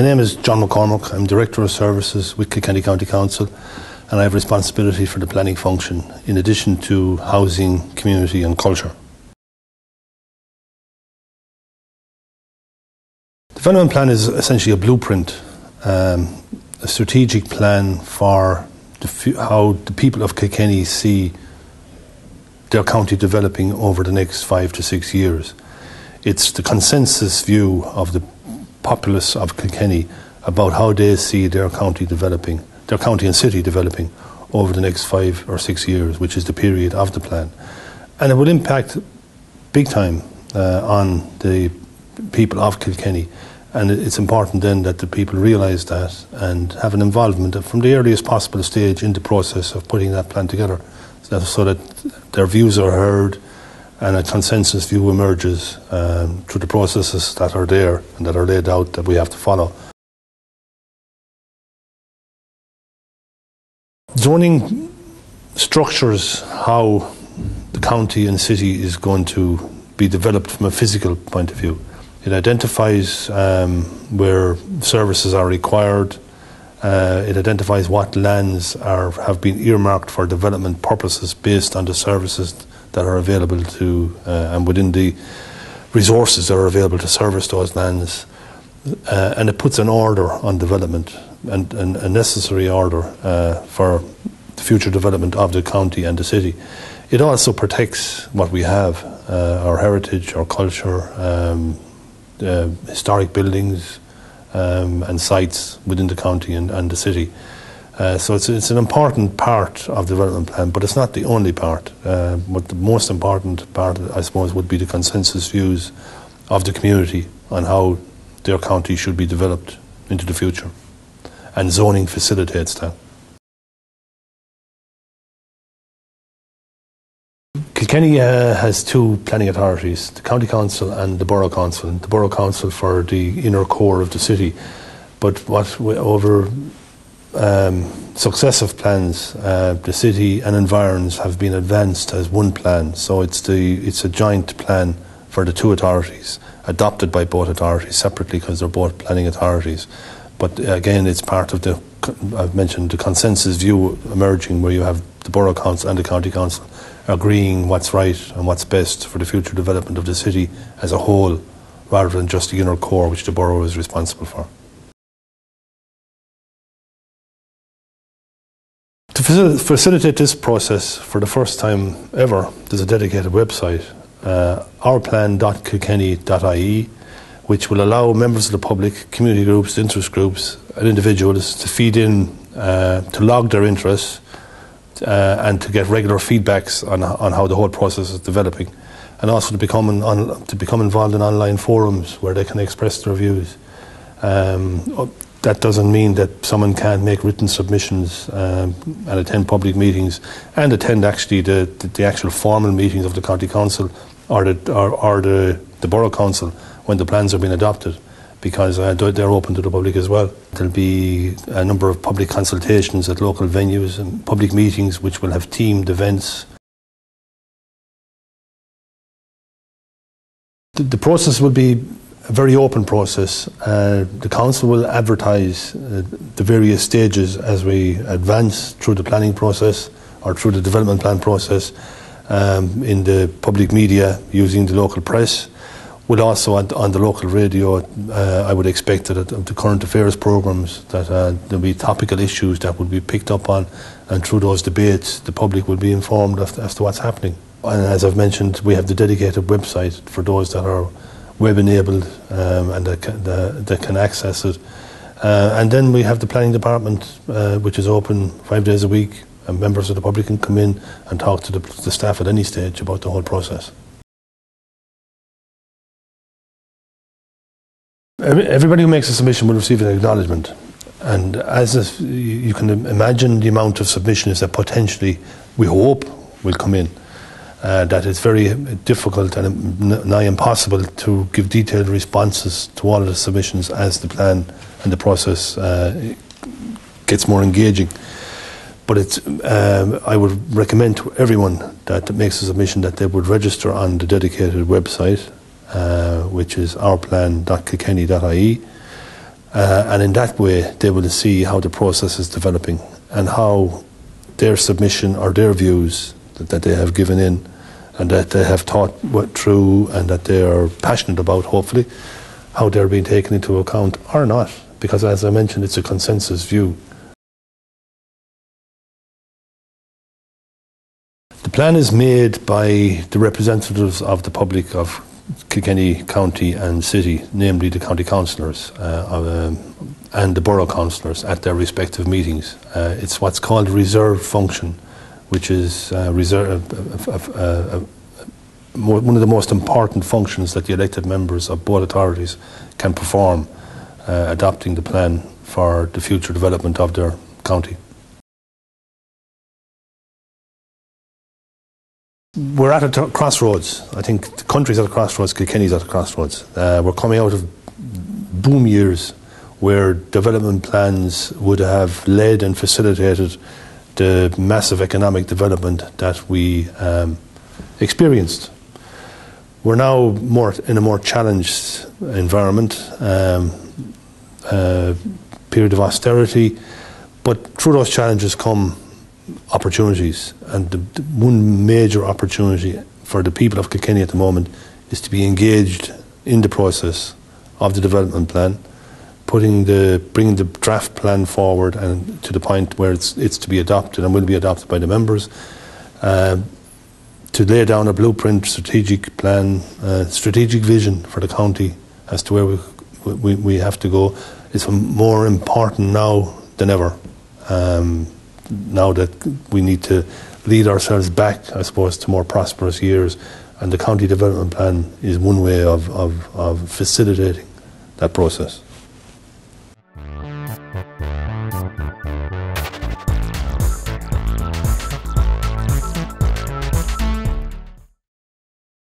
name is John McCormack. I'm Director of Services with Kilkenny County Council, and I have responsibility for the planning function in addition to housing, community and culture. The development plan is essentially a blueprint, a strategic plan for how the people of Kilkenny see their county developing over the next 5 to 6 years. It's the consensus view of the populace of Kilkenny about how they see their county developing, their county and city developing over the next 5 or 6 years, which is the period of the plan. And it will impact big time on the people of Kilkenny. And it's important then that the people realise that and have an involvement from the earliest possible stage in the process of putting that plan together, so that their views are heard and a consensus view emerges through the processes that are there and that are laid out that we have to follow. Zoning structures how the county and city is going to be developed from a physical point of view. It identifies where services are required. It identifies what lands have been earmarked for development purposes based on the services that are available to and within the resources that are available to service those lands. And it puts an order on development and a necessary order for the future development of the county and the city. It also protects what we have, our heritage, our culture, historic buildings and sites within the county and the city. So it's an important part of the development plan, but it's not the only part. But the most important part, I suppose, would be the consensus views of the community on how their county should be developed into the future. And zoning facilitates that. Kilkenny has two planning authorities, the County Council and the Borough Council. The Borough Council for the inner core of the city. But over successive plans, the city and environs have been advanced as one plan. So it's a joint plan for the two authorities, adopted by both authorities separately because they're both planning authorities. But again, it's part of I've mentioned the consensus view emerging, where you have the Borough Council and the County Council agreeing what's right and what's best for the future development of the city as a whole, rather than just the inner core, which the borough is responsible for. To facilitate this process, for the first time ever, there's a dedicated website, ourplan.kilkenny.ie, which will allow members of the public, community groups, interest groups and individuals to feed in, to log their interests and to get regular feedbacks on how the whole process is developing, and also to become involved in online forums where they can express their views. That doesn't mean that someone can't make written submissions and attend public meetings and attend actually the actual formal meetings of the County Council or the Borough Council when the plans are being adopted, because they're open to the public as well. There'll be a number of public consultations at local venues and public meetings which will have themed events. The process will be a very open process. The council will advertise the various stages as we advance through the planning process or through the development plan process in the public media, using the local press. We'll also on the local radio, I would expect that the current affairs programmes that there'll be topical issues that will be picked up on, and through those debates the public will be informed as to what's happening. And as I've mentioned, we have the dedicated website for those that are web enabled and that can access it. And then we have the planning department, which is open 5 days a week, and members of the public can come in and talk to the staff at any stage about the whole process. Everybody who makes a submission will receive an acknowledgement, and as you can imagine, the amount of submissions that potentially we hope will come in, that it's very difficult and nigh impossible to give detailed responses to all of the submissions as the plan and the process gets more engaging. But I would recommend to everyone that makes a submission that they would register on the dedicated website, which is ourplan.kilkenny.ie, And in that way, they will see how the process is developing and how their submission or their views that they have given in and that they have thought through and that they are passionate about, hopefully, how they're being taken into account or not. Because, as I mentioned, it's a consensus view. The plan is made by the representatives of the public of Kilkenny County and City, namely the county councillors and the borough councillors at their respective meetings. It's what's called a reserved function, which is one of the most important functions that the elected members of both authorities can perform, adopting the plan for the future development of their county. We're at a crossroads. I think the country's at a crossroads, Kilkenny's at a crossroads. We're coming out of boom years where development plans would have led and facilitated the massive economic development that we experienced. We're now in a more challenged environment, period of austerity, but through those challenges come opportunities, and the one major opportunity for the people of Kilkenny at the moment is to be engaged in the process of the development plan, bringing the draft plan forward and to the point where it's to be adopted and will be adopted by the members, to lay down a blueprint, strategic plan, strategic vision for the county as to where we have to go. It's more important now than ever. Now that we need to lead ourselves back, I suppose, to more prosperous years, and the county development plan is one way of facilitating that process.